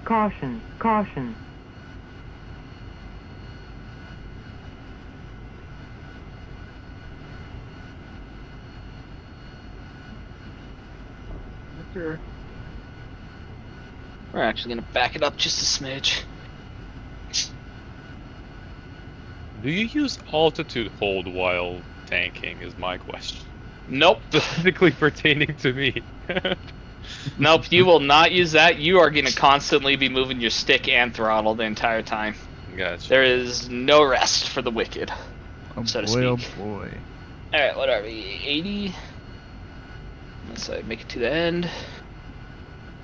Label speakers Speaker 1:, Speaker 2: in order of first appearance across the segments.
Speaker 1: Caution, caution.
Speaker 2: We're actually gonna back it up just a smidge.
Speaker 3: Do you use altitude hold while tanking is my question.
Speaker 2: Nope.
Speaker 3: Specifically pertaining to me.
Speaker 2: Nope, you will not use that. You are gonna constantly be moving your stick and throttle the entire time.
Speaker 3: Gotcha.
Speaker 2: There is no rest for the wicked, so to speak.
Speaker 4: Oh boy.
Speaker 2: Alright, what are we? 80? Let's make it to the end.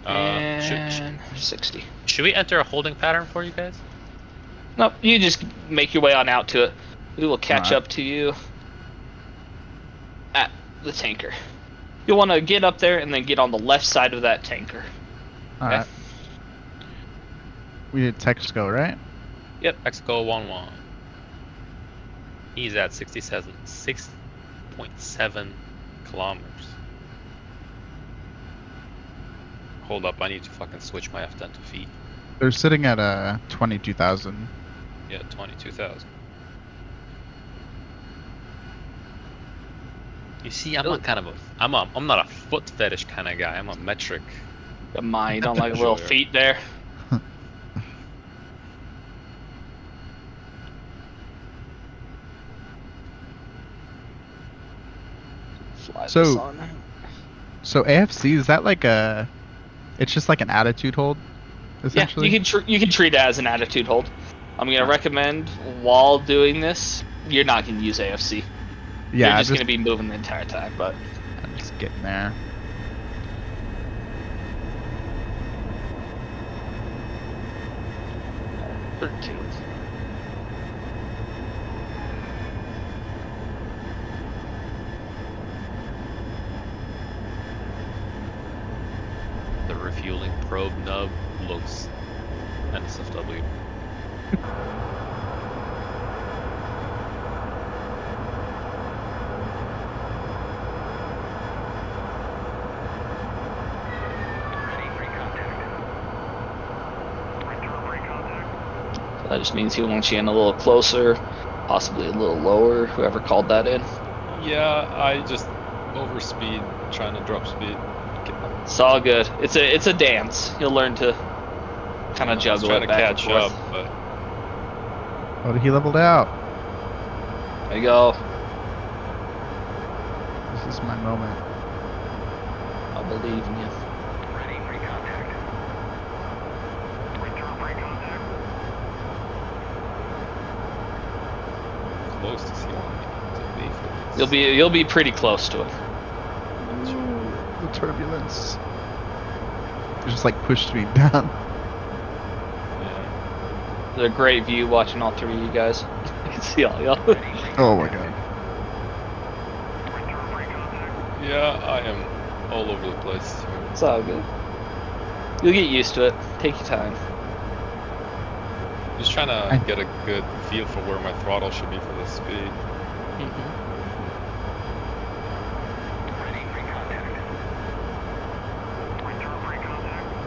Speaker 2: And 60.
Speaker 3: Should we enter a holding pattern for you guys?
Speaker 2: Nope, you just make your way on out to it. We will catch up to you at the tanker. You'll want to get up there and then get on the left side of that tanker.
Speaker 4: Alright. We did Texaco, right?
Speaker 3: Yep, Texaco 1-1. He's at 6.7 kilometers. Hold up, I need to fucking switch my F10 to feet.
Speaker 4: They're sitting at 22,000.
Speaker 3: Yeah, 22,000. You see, I'm not kind of I'm not a foot fetish kind of guy. I'm a metric.
Speaker 2: You don't like little feet there.
Speaker 4: So AFC, is that like a? It's just like an attitude hold, essentially.
Speaker 2: Yeah, you can treat it as an attitude hold. I'm gonna recommend while doing this, you're not gonna use AFC.
Speaker 4: Yeah,
Speaker 2: you're just gonna be moving the entire time. But
Speaker 4: I'm just getting there.
Speaker 3: The refueling probe nub looks NSFW.
Speaker 2: That just means he wants you in a little closer, possibly a little lower, whoever called that in.
Speaker 3: Yeah, I just overspeed, trying to drop speed.
Speaker 2: It's all good. It's a dance. You'll learn to kind of juggle it back and forth.
Speaker 3: But
Speaker 4: Oh, he leveled out.
Speaker 2: There you go.
Speaker 4: This is my moment.
Speaker 2: I believe in you.
Speaker 3: close to see one.
Speaker 2: You'll be pretty close to it.
Speaker 4: Ooh, the turbulence. It just like pushed me down.
Speaker 3: Yeah.
Speaker 2: It's a great view watching all three of you guys. I can see all y'all.
Speaker 4: Oh my god.
Speaker 3: Yeah, I am all over the place.
Speaker 2: It's all good. You'll get used to it. Take your time.
Speaker 3: Just trying to get a good feel for where my throttle should be for the speed.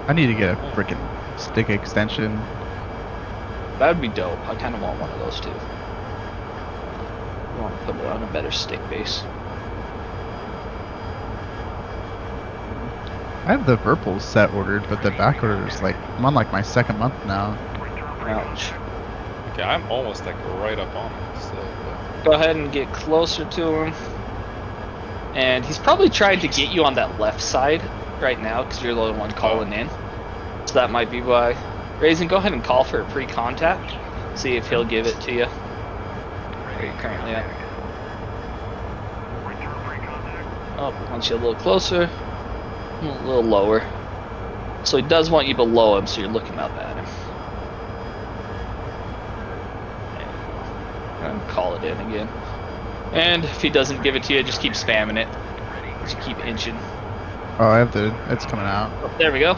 Speaker 4: I need to get a freaking stick extension.
Speaker 2: That would be dope. I kind of want one of those too. I want to put it on a better stick base.
Speaker 4: I have the Virples set ordered, but the back order is like, I'm on like my second month now.
Speaker 2: Ouch.
Speaker 3: Okay, I'm almost like right up on it. So,
Speaker 2: Go ahead and get closer to him. And he's probably trying to get you on that left side right now because you're the only one calling in. So that might be why. Raisin, go ahead and call for a pre-contact. See if he'll give it to you. Where you're currently at. Oh, wants you a little closer. A little lower. So he does want you below him, so you're looking up at him. And call it in again. And if he doesn't give it to you, just keep spamming it. Just keep inching.
Speaker 4: Oh, I have the, it's coming out.
Speaker 2: Oh, there we go.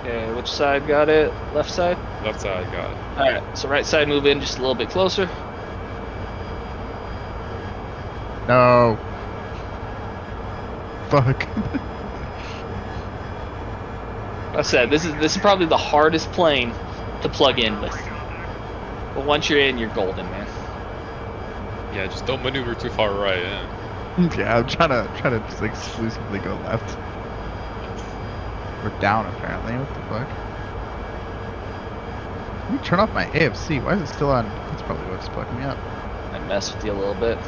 Speaker 2: Okay, which side got it? Left side?
Speaker 3: left side got it.
Speaker 2: Alright, so right side move in just a little bit closer.
Speaker 4: No. Fuck.
Speaker 2: I said this is probably the hardest plane to plug in with. But once you're in, you're golden, man.
Speaker 3: Yeah, just don't maneuver too far right. Yeah.
Speaker 4: Yeah, I'm trying to just exclusively go left. We're down apparently. What the fuck? Let me turn off my AFC. Why is it still on? That's probably what's fucking me up.
Speaker 2: I messed with you a little bit.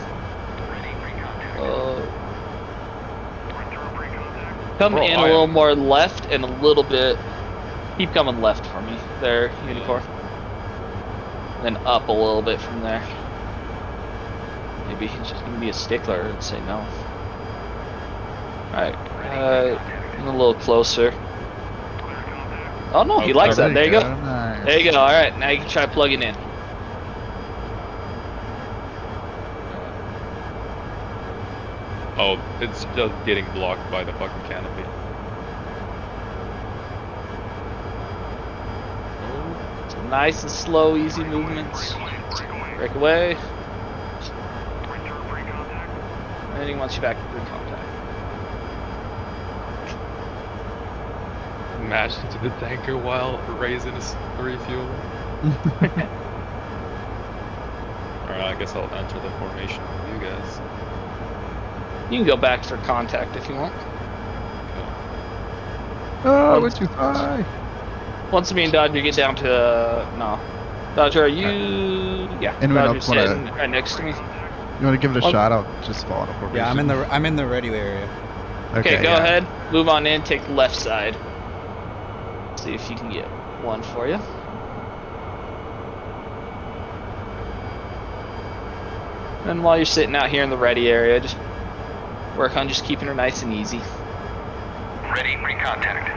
Speaker 2: Come
Speaker 3: Bro,
Speaker 2: in a little more left and a little bit. Keep coming left for me there, Unicorn. Then up a little bit from there. Maybe he's just gonna be a stickler and say no. Alright, a little closer. Oh no, he likes that. There you go.
Speaker 4: Nice.
Speaker 2: There you go. Alright, now you can try plugging in.
Speaker 3: Oh, it's just getting blocked by the fucking canopy.
Speaker 2: So nice and slow, easy movements. Break away. And he wants you back through contact.
Speaker 3: Mash into the tanker while raising his refuel. Alright, I guess I'll enter the formation with you guys.
Speaker 2: You can go back for contact if you want.
Speaker 4: Oh, we're too high.
Speaker 2: Once me and Dodger get down to no. Dodger, are you? Yeah.
Speaker 4: Anyone
Speaker 2: Dodger's
Speaker 4: else wanna-
Speaker 2: sitting right next to me.
Speaker 4: You want to give it a shot? I'll just fall in a formation.
Speaker 1: Yeah, I'm in the ready area.
Speaker 2: Okay, go
Speaker 4: yeah.
Speaker 2: ahead. Move on in. Take the left side. See if you can get one for you. And while you're sitting out here in the ready area, just work on just keeping her nice and easy.
Speaker 5: Ready, pre-contact.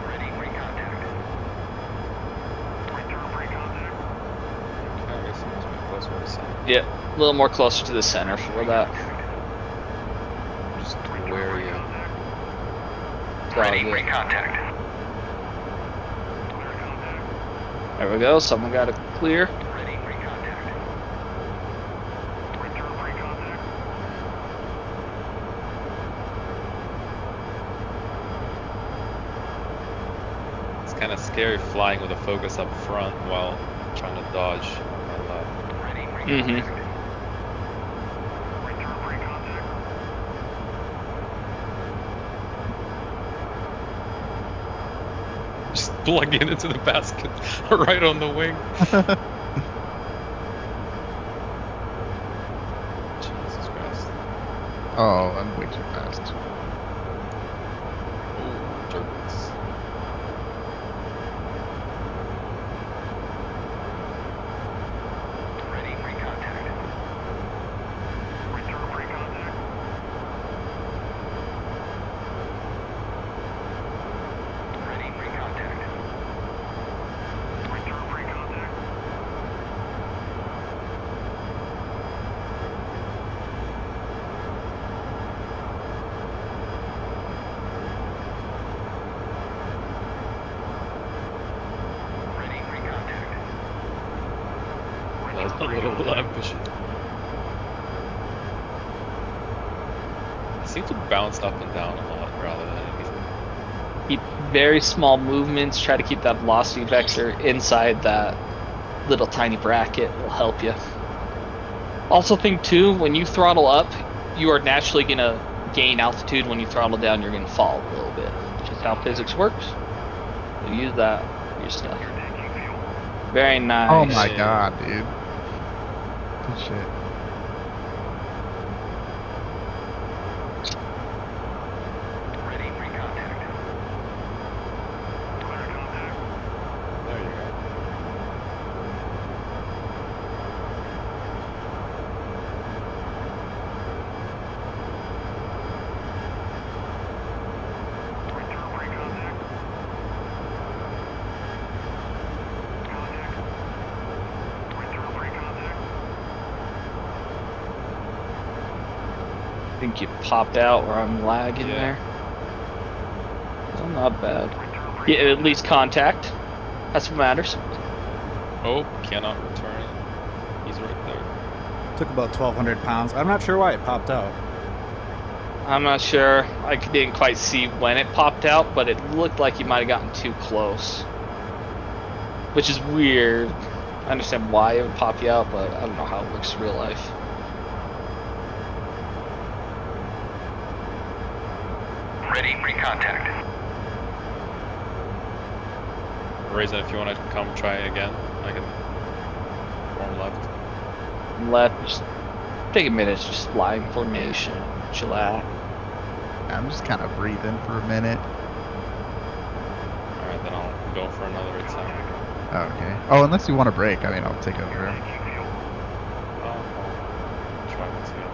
Speaker 5: Ready, pre-contact.
Speaker 3: I guess it must be closer to the center.
Speaker 2: Yeah, a little more closer to the center for that.
Speaker 3: Just wary of.
Speaker 5: Ready, pre-contact.
Speaker 2: There we go. Someone got it clear.
Speaker 5: Ready, pre-contact.
Speaker 3: It's kind of scary flying with a focus up front while trying to dodge on my left.
Speaker 5: Ready, pre-contact.
Speaker 2: Mm-hmm.
Speaker 3: Just plug in into the basket right on the wing. Jesus Christ.
Speaker 4: Oh, I'm way too fast.
Speaker 3: Oh, turbulence.
Speaker 5: Ready, pre-contact. Return pre-contact. Ready, pre-contact. Return pre-contact. Ready, pre-contact.
Speaker 3: That was a little ambitious. I seem to bounce up and down a lot rather than anything.
Speaker 2: Keep very small movements. Try to keep that velocity vector inside that little tiny bracket. Will help you. Also think too, when you throttle up, you are naturally gonna gain altitude. When you throttle down, you're gonna fall a little bit. Just how physics works. So use that for your stuff. Very nice.
Speaker 4: Oh my god, dude. Good shit.
Speaker 5: Ready, pre-contact.
Speaker 3: There you go.
Speaker 5: Return pre-contact. Contact. Return pre-contact.
Speaker 2: I think you popped out or I'm lagging
Speaker 3: Yeah.
Speaker 2: there. Well, not bad. Yeah, at least contact. That's what matters.
Speaker 3: Oh, cannot return. He's right there.
Speaker 1: Took about 1,200 pounds. I'm not sure why it popped out.
Speaker 2: I'm not sure. I didn't quite see when it popped out, but it looked like you might have gotten too close. Which is weird. I understand why it would pop you out, but I don't know how it works in real life.
Speaker 5: Ready for contact.
Speaker 3: Raisin, if you want to come try again, I can form left.
Speaker 2: Left, just take a minute, just flying formation, chillax.
Speaker 4: I'm just kind of breathing for a minute.
Speaker 3: Alright, then I'll go for another attempt.
Speaker 4: Okay. Oh, unless you want to break, I mean, I'll take over.
Speaker 3: I'll try once again.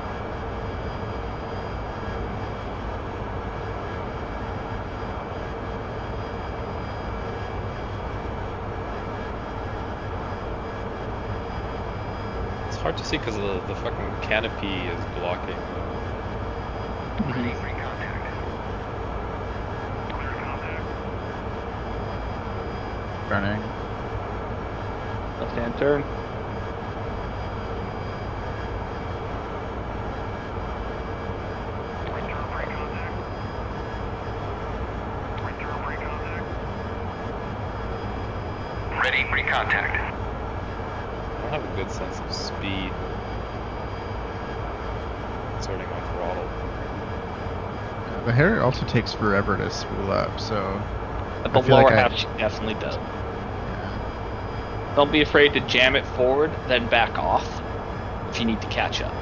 Speaker 3: It's hard to see because the fucking canopy is blocking.
Speaker 5: Ready for contact. Clear contact.
Speaker 4: Burning.
Speaker 2: Left hand turn.
Speaker 5: Return pre-contact. Return pre-contact. Ready pre-contact.
Speaker 3: I don't have a good sense of speed. Inserting my throttle.
Speaker 4: The Harrier also takes forever to spool up, so
Speaker 2: At
Speaker 4: I
Speaker 2: the
Speaker 4: feel like
Speaker 2: lower
Speaker 4: I-
Speaker 2: half, she definitely does.
Speaker 4: yeah.
Speaker 2: Don't be afraid to jam it forward, then back off if you need to catch up.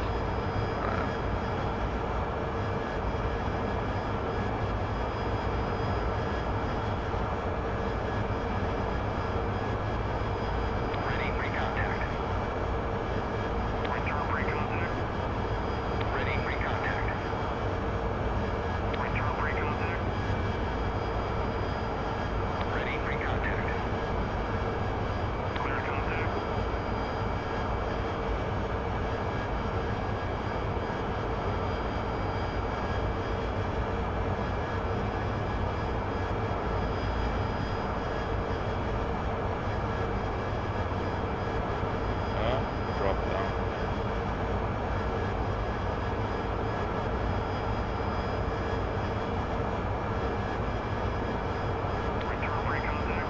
Speaker 5: Ready pre-contact. Return pre-contact. Ready pre-contact. Return pre-contact. Ready pre-contact. Clear contact.
Speaker 3: Drop down.
Speaker 5: Return pre-contact.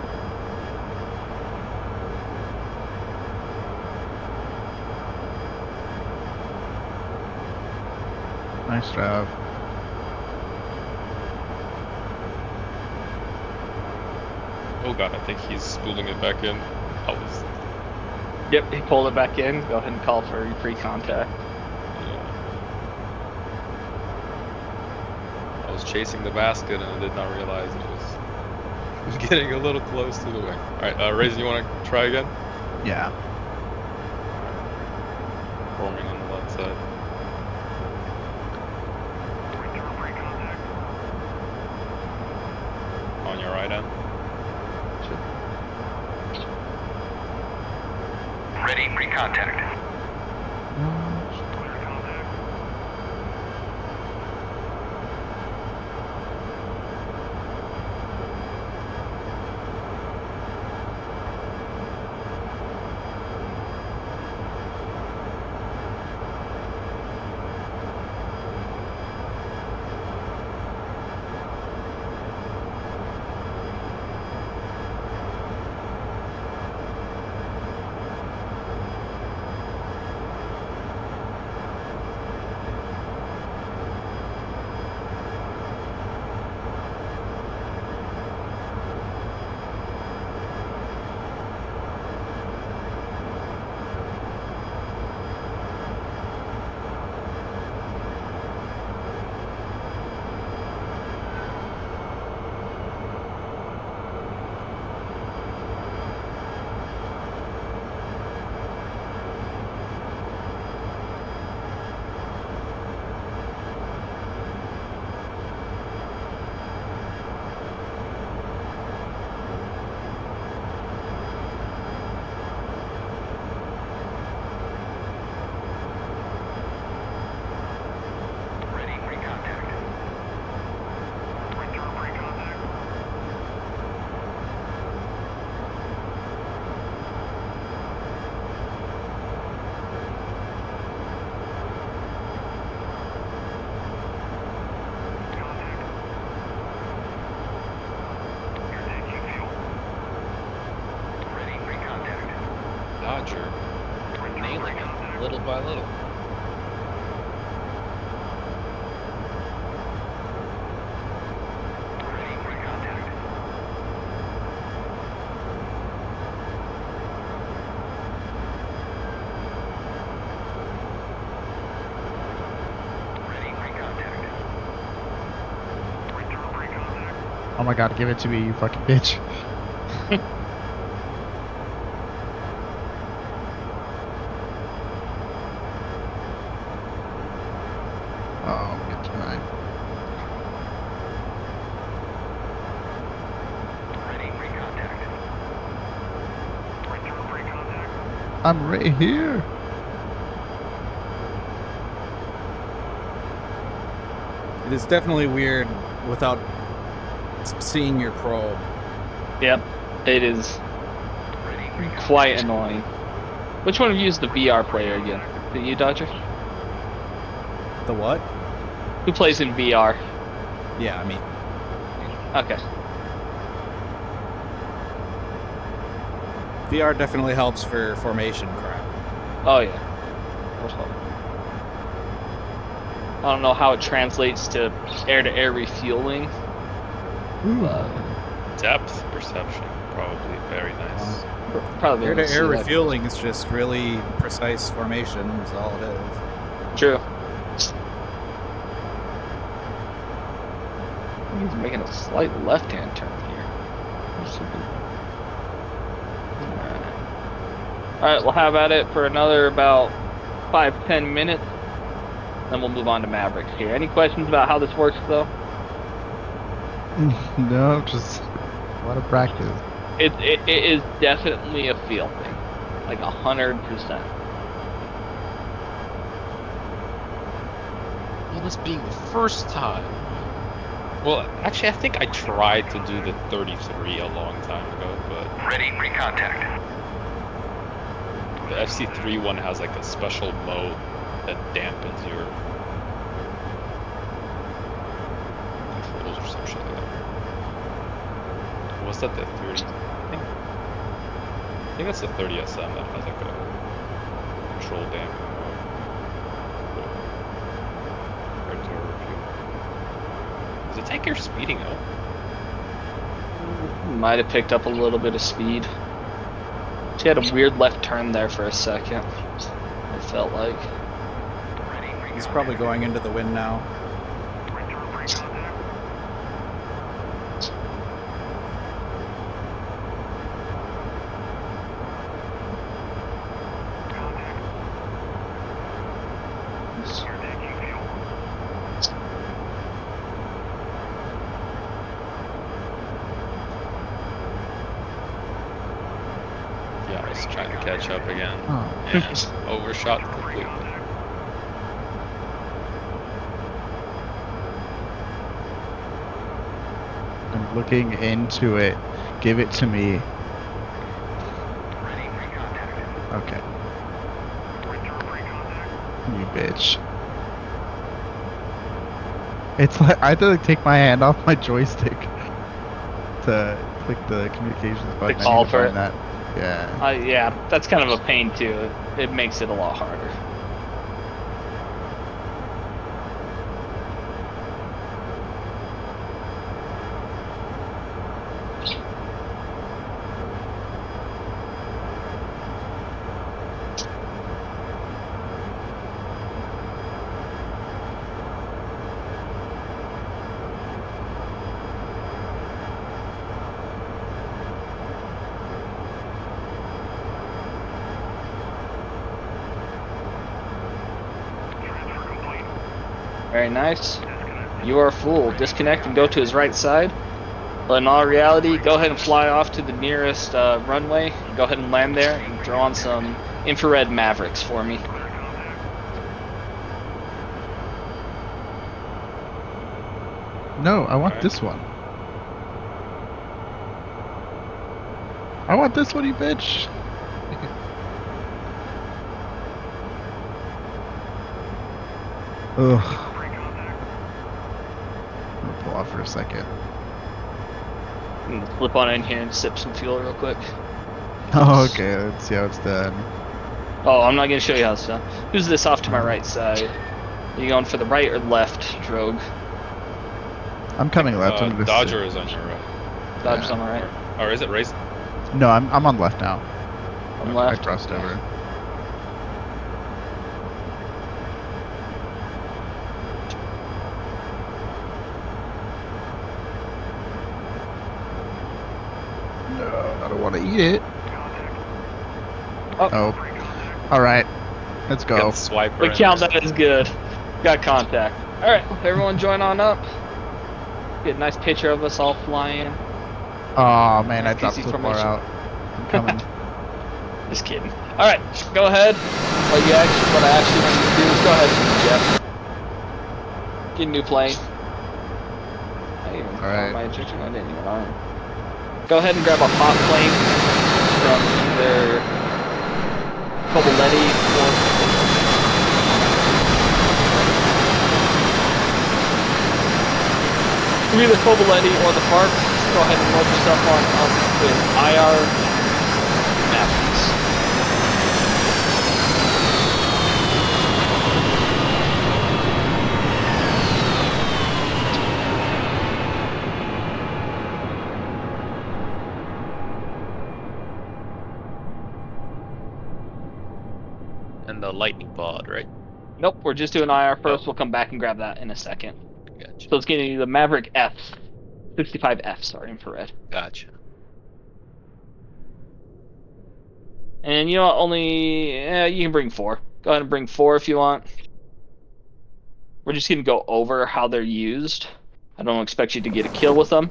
Speaker 4: Nice job.
Speaker 3: Oh god, I think he's spooling it back in. I was,
Speaker 2: Yep, he pulled it back in. Go ahead and call for your pre-contact.
Speaker 3: yeah. I was chasing the basket and I did not realize it was getting a little close to the wing. Alright, Raisin, you want to try again?
Speaker 4: Yeah.
Speaker 3: Forming on the left side.
Speaker 5: Return pre-contact.
Speaker 3: On your right end.
Speaker 5: Ready pre-contact. Clear contact.
Speaker 3: but you're nailing it little by little.
Speaker 5: Ready for contact. Ready for contact. Return pre-contact.
Speaker 4: Oh my god, give it to me, you fucking bitch. Oh, good time.
Speaker 5: Ready for contact. Return pre-contact.
Speaker 4: I'm right here.
Speaker 1: It is definitely weird without seeing your probe.
Speaker 2: Yep, it is
Speaker 5: Ready for contact.
Speaker 2: quite annoying. Which one of you is the VR player again? Is it you, Dodger?
Speaker 1: The what?
Speaker 2: Who plays in VR?
Speaker 1: Yeah, I mean,
Speaker 2: Okay.
Speaker 1: VR definitely helps for formation crap.
Speaker 2: Oh yeah. I don't know how it translates to air-to-air refueling, but
Speaker 3: Depth perception, probably very nice.
Speaker 2: probably able to see
Speaker 1: Air-to-air
Speaker 2: that.
Speaker 1: refueling is just really precise formation, is all it is.
Speaker 2: True. He's making a slight left-hand turn here. Alright, we'll have at it for another about 5-10 minutes. Then we'll move on to Mavericks here. Any questions about how this works, though?
Speaker 4: No, just a lot of practice.
Speaker 2: It is definitely a feel thing. Like 100%.
Speaker 3: Well, this being the first time. Well, actually, I think I tried to do the 33 a long time ago, but
Speaker 5: Ready for contact.
Speaker 3: the FC3 one has like a special mode that dampens your controls or some shit like that. Was that the 30? I think that's the 30 SM that has like a control damping mode. Compared to a review. Does it take your speeding up?
Speaker 2: Might have picked up a little bit of speed. She had a weird left turn there for a second. It felt like.
Speaker 5: Ready for
Speaker 1: He's
Speaker 5: contact.
Speaker 1: probably going into the wind now.
Speaker 5: Return pre-contact. Contact. You're taking fuel.
Speaker 3: Yeah, I was trying to catch up again.
Speaker 4: Oh.
Speaker 3: And overshot
Speaker 5: Return
Speaker 3: completely.
Speaker 5: pre-contact.
Speaker 4: I'm looking into it. Give it to me.
Speaker 5: Ready for contact.
Speaker 4: Okay.
Speaker 5: Return pre-contact.
Speaker 4: You bitch. It's like I have to like take my hand off my joystick to click the communications button. I
Speaker 2: call
Speaker 4: need to
Speaker 2: for
Speaker 4: find
Speaker 2: it.
Speaker 4: that. Yeah.
Speaker 2: Yeah, that's kind of a pain too. It makes it a lot harder.
Speaker 5: Transfer complete.
Speaker 2: Very nice.
Speaker 5: Disconnect.
Speaker 2: You are full. Disconnect and go to his right side. But in all reality, go ahead and fly off to the nearest runway. Go ahead and land there and throw on some infrared Mavericks for me.
Speaker 5: Clear contact.
Speaker 4: No, I want
Speaker 3: Alright.
Speaker 4: this one. I want this one, you bitch. Ugh.
Speaker 5: Pre-contact.
Speaker 4: I'm gonna pull off for a second.
Speaker 2: Flip on in here and sip some fuel real quick.
Speaker 4: Oh, okay. Let's see how it's done.
Speaker 2: Oh, I'm not gonna show you how it's done. Who's this off to my right side? Are you going for the right or left, Drogue?
Speaker 4: I'm coming left. I'm gonna
Speaker 3: Dodger is on your right.
Speaker 2: Dodge's on the right.
Speaker 3: Or is it Raisin?
Speaker 4: No, I'm on left now.
Speaker 2: I'm
Speaker 4: I
Speaker 2: left.
Speaker 4: crossed over. No, I don't want to eat it. Oh. All right. Let's
Speaker 3: Got
Speaker 4: go.
Speaker 3: the swiper
Speaker 2: We
Speaker 3: in
Speaker 2: count
Speaker 3: there.
Speaker 2: that as good. Got contact. All right, everyone join on up. Get a nice picture of us all flying.
Speaker 4: Oh man,
Speaker 2: Nice
Speaker 4: I dropped
Speaker 2: PC
Speaker 4: so far
Speaker 2: formation.
Speaker 4: out. I'm coming.
Speaker 2: Just kidding. All right, go ahead. What I actually want you to do is go ahead, Jeff. Get a new plane.
Speaker 4: All right.
Speaker 2: My ejection, I didn't even on. Go ahead and grab a hot plane from either Coboletti or either Coboletti or the Farp. Go ahead and load yourself on up with IR Mavericks.
Speaker 3: And the lightning pod, right?
Speaker 2: Nope, we're just doing IR first. We'll come back and grab that in a second.
Speaker 3: Gotcha.
Speaker 2: So it's getting you the Maverick F. 65F, sorry, infrared.
Speaker 3: Gotcha.
Speaker 2: And you know what, you can bring 4. Go ahead and bring 4 if you want. We're just going to go over how they're used. I don't expect you to get a kill with them,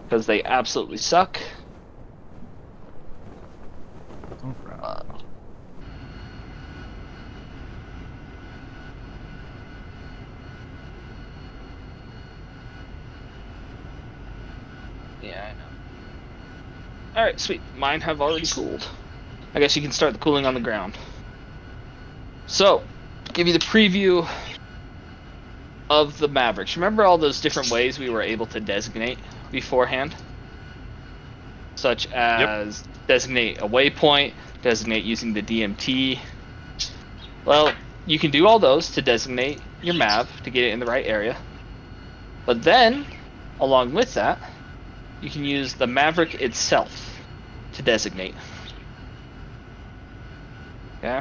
Speaker 2: because they absolutely suck. Yeah, I know. Alright, sweet. Mine have already cooled. I guess you can start the cooling on the ground. So, give you the preview of the Mavericks. Remember all those different ways we were able to designate beforehand? Such as designate a waypoint, designate using the DMT. Well, you can do all those to designate your MAV to get it in the right area. But then, along with that, you can use the Maverick itself to designate. Okay?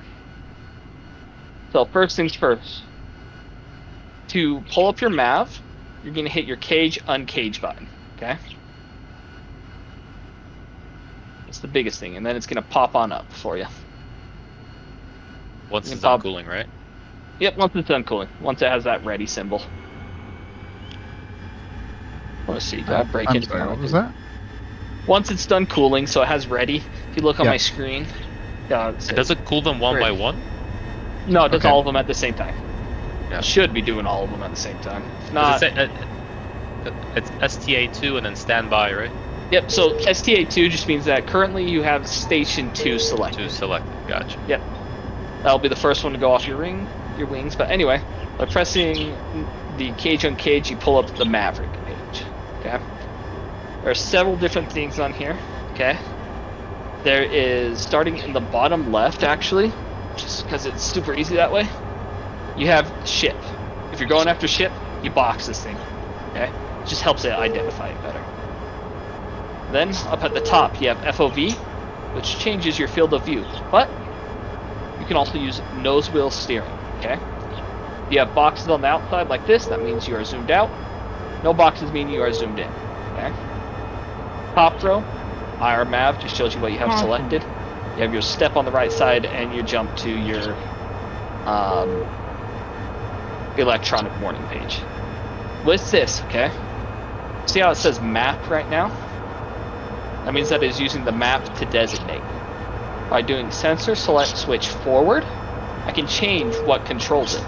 Speaker 2: So first things first. To pull up your MAV, you're going to hit your cage uncage button. Okay? That's the biggest thing, and then it's going to pop on up for you.
Speaker 3: Once it's done cooling, right?
Speaker 2: Yep, once it's done cooling. Once it has that ready symbol. Let's see, did I break
Speaker 4: I'm
Speaker 2: it?
Speaker 4: sorry, what was that?
Speaker 2: Once it's done cooling, so it has ready. If you look on
Speaker 4: Yeah.
Speaker 2: my screen,
Speaker 3: Does it cool them one by one?
Speaker 2: No, it does
Speaker 4: Okay.
Speaker 2: all of them at the same time.
Speaker 3: Yeah.
Speaker 2: It should be doing all of them at the same time. If
Speaker 3: Does
Speaker 2: not,
Speaker 3: it's STA2 and then standby, right?
Speaker 2: yep. So STA2 just means that currently you have station 2 selected.
Speaker 3: 2 selected. Gotcha.
Speaker 2: Yep. That'll be the first one to go off your wings. But anyway, by pressing the cage on cage, you pull up the Maverick page. Okay. There are several different things on here. Okay. There is, starting in the bottom left, actually, just because it's super easy that way. You have ship. If you're going after ship, you box this thing. Okay. It just helps it identify it better. Then up at the top, you have FOV, which changes your field of view. But you can also use nose wheel steering. Okay. You have boxes on the outside like this. That means you are zoomed out. No boxes mean you are zoomed in. Okay. Top row, IR MAV just shows you what you have selected. You have your step on the right side and your jump to your electronic warning page. With this, okay, see how it says map right now? That means that it is using the map to designate. By doing sensor select switch forward, I can change what controls it.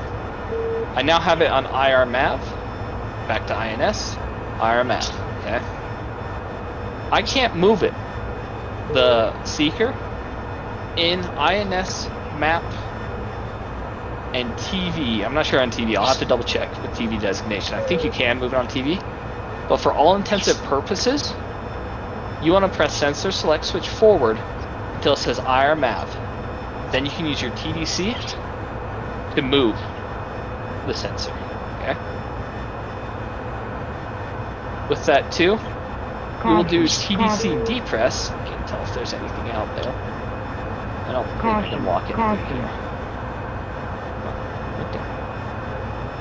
Speaker 2: I now have it on IR MAV, back to INS, IR MAV, okay? I can't move it, the seeker, in INS map and TV. I'm not sure on TV. I'll have to double check with TV designation. I think you can move it on TV. But for all intents and purposes, you want to press sensor select switch forward, until it says IR Mav. Then you can use your TDC to move the sensor. Okay. With that too, we will do TDC depress. Can't tell if there's anything out there. I don't think I can lock anything here.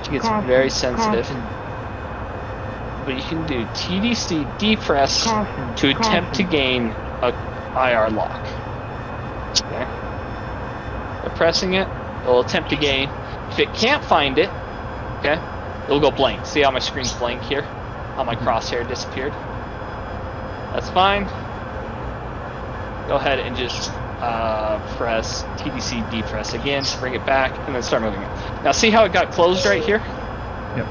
Speaker 2: She gets very sensitive. But you can do TDC depress to attempt to gain a IR lock. Okay. By pressing it, it'll attempt to gain. If it can't find it, okay, it'll go blank. See how my screen's blank here? How my crosshair disappeared? That's fine. Go ahead and just press TDC depress again to bring it back, and then start moving it. Now see how it got closed right here?
Speaker 4: Yep.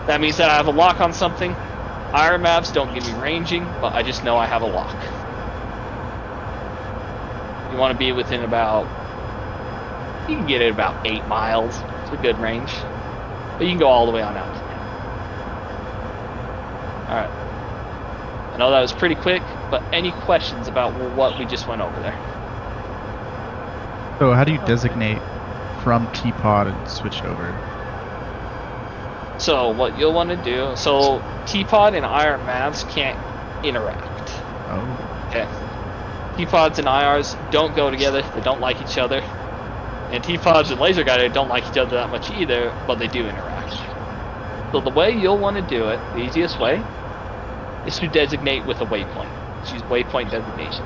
Speaker 2: That means that I have a lock on something. IR maps don't give me ranging, but I just know I have a lock. You want to be within about, you can get it about 8 miles. It's a good range. But you can go all the way on out. Alright. I know that was pretty quick, but any questions about what we just went over there?
Speaker 4: So how do you designate from T-Pod and switch over?
Speaker 2: So what you'll want to do, so T-Pod and IR Mavs can't interact.
Speaker 4: Oh.
Speaker 2: Okay. T-Pods and IRs don't go together, they don't like each other. And T-Pods and Laser Guider don't like each other that much either, but they do interact. So the way you'll want to do it, the easiest way, is to designate with a waypoint. Just use waypoint designation.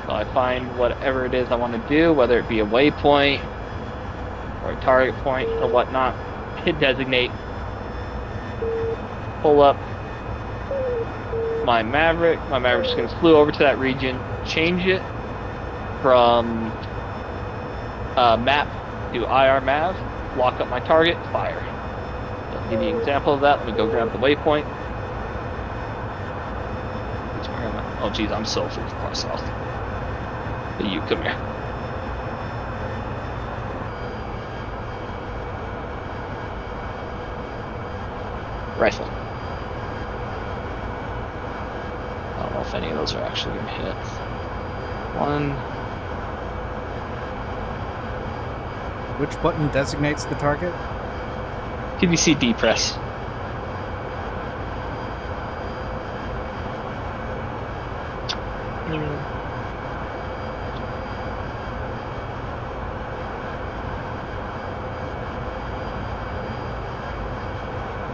Speaker 2: So I find whatever it is I want to do, whether it be a waypoint, or a target point, or whatnot, hit designate, pull up my Maverick. My Maverick's going to flew over to that region, change it from map to IR Mav, lock up my target, fire. So I'll give you an example of that. Let me go grab the waypoint. Where am I? Oh geez, I'm so far south. But you, come here. Rifle. I don't know if any of those are actually going to hit. One.
Speaker 1: Which button designates the target?
Speaker 2: TDC depress.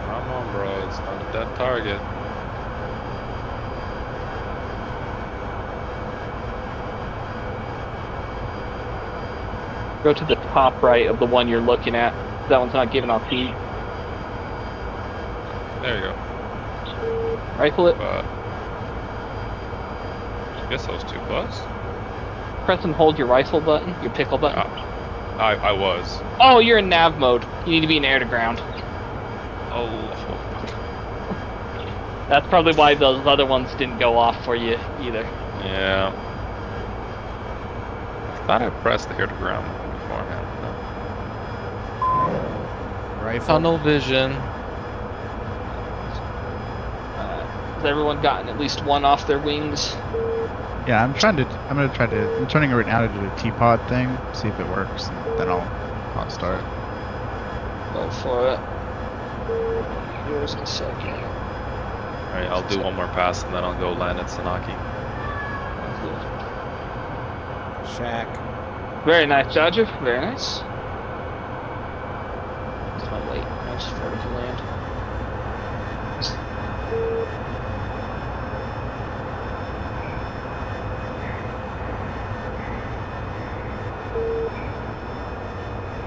Speaker 3: Come on, bro. It's not a dead target.
Speaker 2: Go to the top right of the one you're looking at. That one's not giving off heat.
Speaker 3: There you go.
Speaker 2: Rifle it.
Speaker 3: I guess those 2 plus.
Speaker 2: Press and hold your rifle button, your pickle button.
Speaker 3: I was.
Speaker 2: Oh, you're in nav mode. You need to be in air to ground.
Speaker 3: Oh.
Speaker 2: That's probably why those other ones didn't go off for you either.
Speaker 3: Yeah. I thought I pressed the air to ground beforehand.
Speaker 1: Rifle.
Speaker 3: Tunnel vision.
Speaker 2: Has everyone gotten at least one off their wings?
Speaker 4: Yeah, I'm turning it right now to do the T-Pod thing, see if it works, and then I'll start.
Speaker 2: Go for it. Here's a second.
Speaker 3: Alright, I'll do one more pass and then I'll go land at Sanaki.
Speaker 1: Shack.
Speaker 2: Very nice, Dodger. Very nice. It's not late. I just vertical land.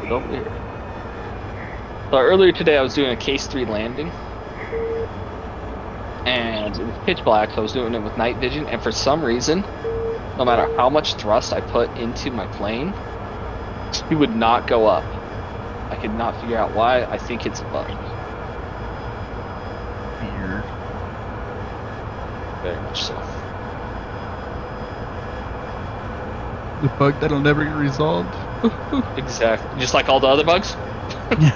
Speaker 2: Get over here. So earlier today I was doing a case 3 landing. And it was pitch black, so I was doing it with night vision, and for some reason, no matter how much thrust I put into my plane, he would not go up. I could not figure out why. I think it's a bug.
Speaker 4: Weird.
Speaker 2: Very much so.
Speaker 4: The bug that'll never get resolved.
Speaker 2: Exactly. Just like all the other bugs?
Speaker 4: Yeah.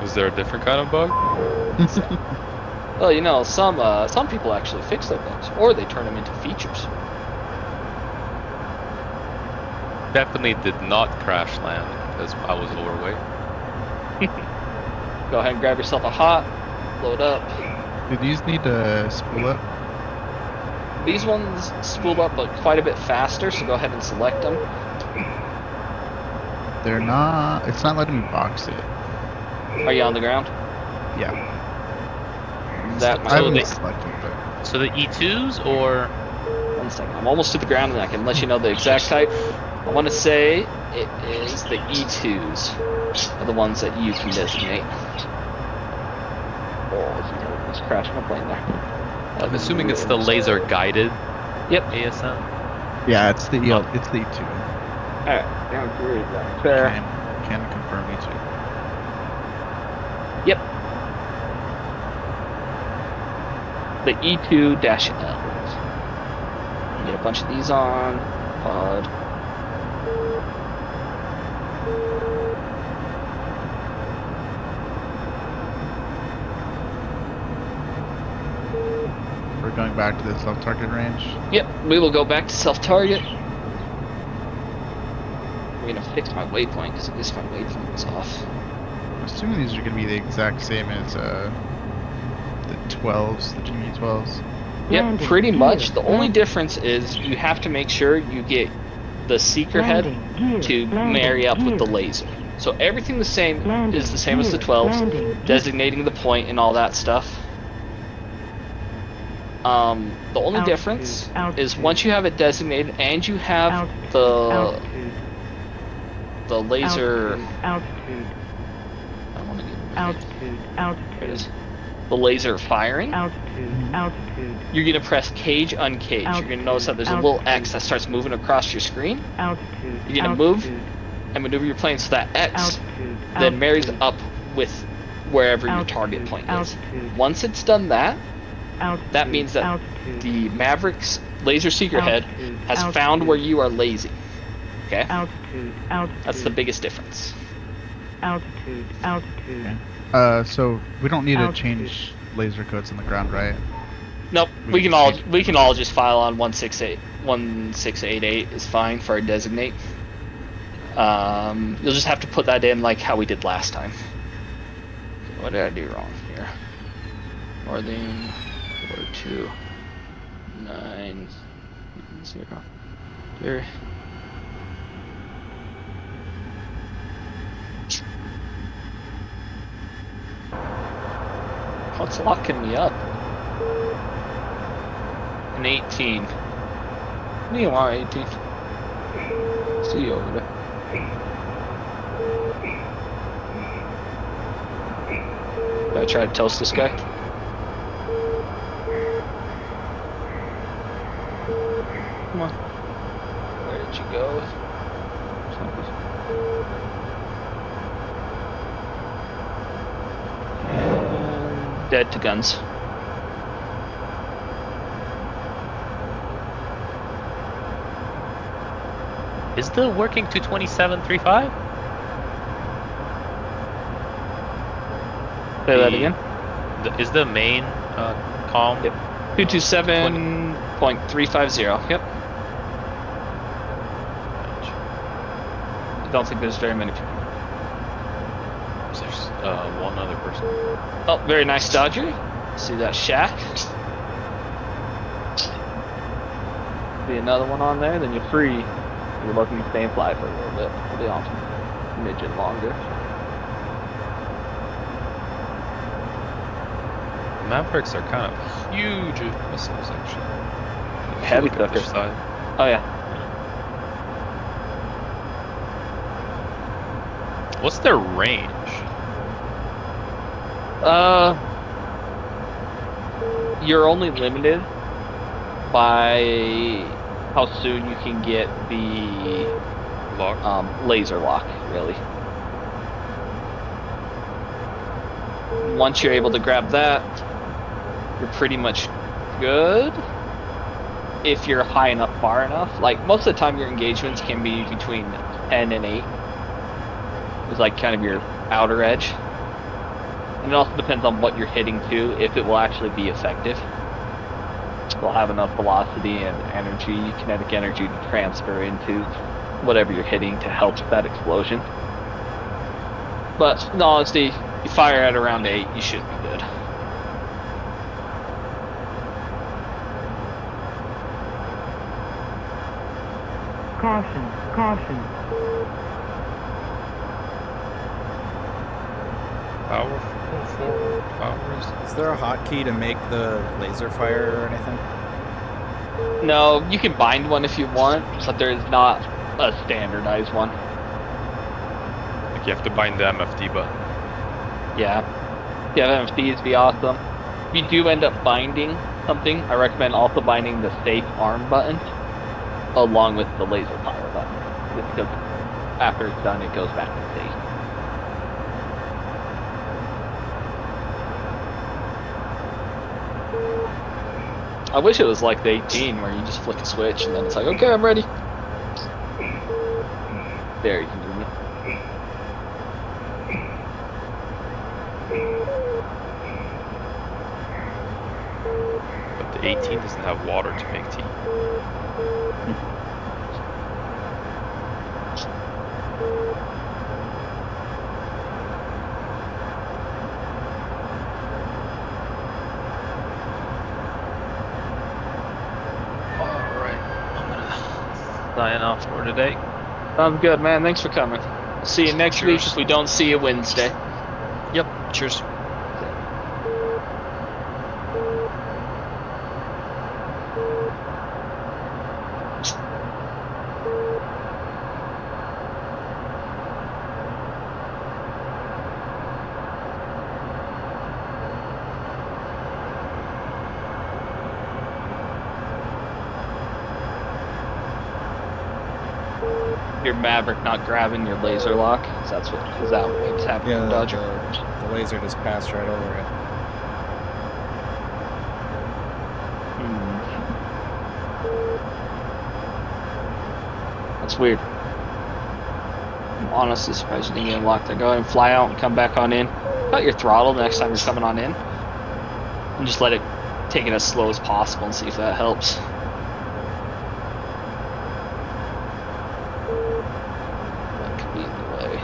Speaker 3: Was there a different kind of bug?
Speaker 2: Well, you know, some people actually fix their bugs, or they turn them into features.
Speaker 3: Definitely did not crash land because I was overweight.
Speaker 2: Go ahead and grab yourself a hot, load up.
Speaker 4: Do these need to spool up?
Speaker 2: These ones spool up but quite a bit faster, so go ahead and select them.
Speaker 4: They're not. It's not letting me box it.
Speaker 2: Are you on the ground?
Speaker 4: Yeah.
Speaker 2: That
Speaker 4: I
Speaker 2: might
Speaker 4: haven't
Speaker 2: be.
Speaker 4: selected, but
Speaker 6: So the E2s or
Speaker 2: 1 second. I'm almost to the ground and I can let you know the exact type. I want to say it is the E2s are the ones that you can designate. Oh, just crashing a plane there.
Speaker 3: I'm assuming it's the laser guided
Speaker 2: Yep.
Speaker 3: ASM.
Speaker 4: yeah, it's the E2.
Speaker 2: Alright, down through that. Fair.
Speaker 4: Can confirm E2.
Speaker 2: Yep. The E2-L. Get a bunch of these on. Pod.
Speaker 4: We're going back to the self-target range.
Speaker 2: Yep, we will go back to self-target. We're gonna fix my waypoint because at least my waypoint was off.
Speaker 4: I'm assuming these are going to be the exact same as the 12s, the GV12s.
Speaker 2: Yep, pretty much. The only difference is you have to make sure you get the seeker head to marry up with the laser. So everything the same is the same as the 12s, designating the point and all that stuff. The only difference is once you have it designated and you have the laser. I don't want to get there it is. The laser firing. You're gonna press cage uncage. You're gonna notice that there's a little X that starts moving across your screen. You're gonna move and maneuver your plane so that X then marries up with wherever your target point is. Once it's done that, that means that the Mavericks laser seeker head has found where you are lazy. Okay? That's the biggest difference.
Speaker 4: So we don't need to change laser codes on the ground, right?
Speaker 2: Nope, we can all just file on 1688 is fine for our designate. You'll just have to put that in like how we did last time. What did I do wrong here? Northern 429 here. What's locking me up? An 18. What do you want, 18? See you over there. Did I try to toast this guy? Come on. Where did you go? Dead to guns.
Speaker 6: is the working 227.35?
Speaker 2: Say that again.
Speaker 6: Is the main comm?
Speaker 2: Yep. 227.350. Yep. I don't think there's very many people.
Speaker 3: There's one other person.
Speaker 2: Oh, very nice Dodger. See that shack? Be another one on there, then you're free. You're looking to stay and fly for a little bit. We'll be on midget longer.
Speaker 3: Mavericks are kind of huge missiles, actually.
Speaker 2: Heavy
Speaker 3: Look at this
Speaker 2: sucker.
Speaker 3: side.
Speaker 2: Oh yeah.
Speaker 3: What's their range?
Speaker 2: You're only limited by how soon you can get the
Speaker 3: Lock?
Speaker 2: laser lock, really. Once you're able to grab that, you're pretty much good. If you're high enough, far enough. Like, most of the time your engagements can be between 10 and 8. It's like kind of your outer edge. And it also depends on what you're hitting too, if it will actually be effective. It'll have enough velocity and energy, kinetic energy to transfer into whatever you're hitting to help with that explosion. But in all honesty, you fire at around 8, you should be good.
Speaker 7: Caution, caution.
Speaker 3: Powerful forward powers.
Speaker 1: Is there a hotkey to make the laser fire or anything?
Speaker 2: No, you can bind one if you want, but there is not a standardized one.
Speaker 3: Like you have to bind the MFD button.
Speaker 2: Yeah. Yeah, MFDs be awesome. If you do end up binding something, I recommend also binding the safe arm button along with the laser fire button. Just because after it's done, it goes back to safe. I wish it was like the 18 where you just flick a switch and then it's like, okay, I'm ready. Very convenient.
Speaker 3: But the 18 doesn't have water to make tea.
Speaker 6: Alright, I'm gonna sign off for today.
Speaker 2: Sounds good, man. Thanks for coming. See you next week
Speaker 6: Cheers.
Speaker 2: if we don't see you Wednesday.
Speaker 6: Yep, cheers.
Speaker 2: Your Maverick not grabbing your laser lock. 'Cause that's what is that what's happening
Speaker 1: Yeah,
Speaker 2: in Dodger.
Speaker 1: the laser just passed right over it.
Speaker 2: Hmm. That's weird. I'm honestly surprised you didn't get locked there. Go ahead and fly out and come back on in. Cut your throttle the next time you're coming on in. And just let it take it as slow as possible and see if that helps. That could be in the way.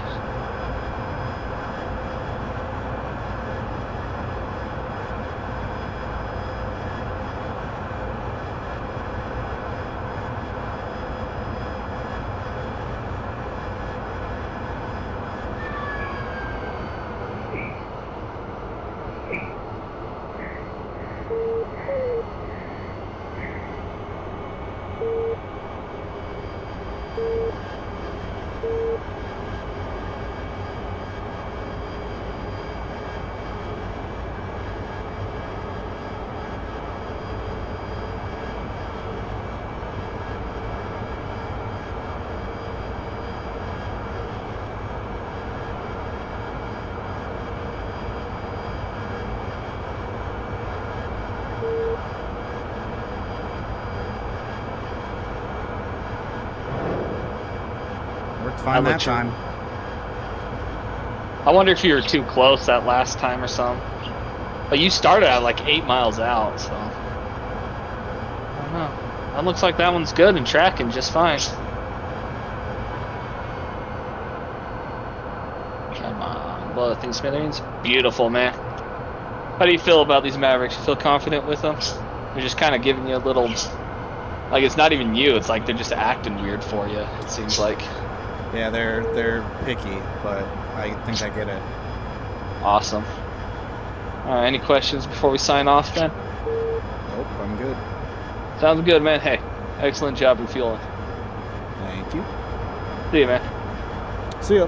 Speaker 1: Worked fine
Speaker 2: I'll
Speaker 1: that
Speaker 2: let you-
Speaker 1: time.
Speaker 2: I wonder if you were too close that last time or something. But you started at like 8 miles out, so. I don't know. That looks like that one's good and tracking just fine. Come on, blow that thing smithereens. Beautiful, man. How do you feel about these Mavericks? You feel confident with them? They're just kind of giving you a little. Like, it's not even you, it's like they're just acting weird for you, it seems like.
Speaker 1: Yeah, they're picky, but I think I get it.
Speaker 2: Awesome. Alright, any questions before we sign off then?
Speaker 1: Nope, I'm good.
Speaker 2: Sounds good, man. Hey, excellent job refueling.
Speaker 1: Thank you.
Speaker 2: See you, man.
Speaker 1: See ya.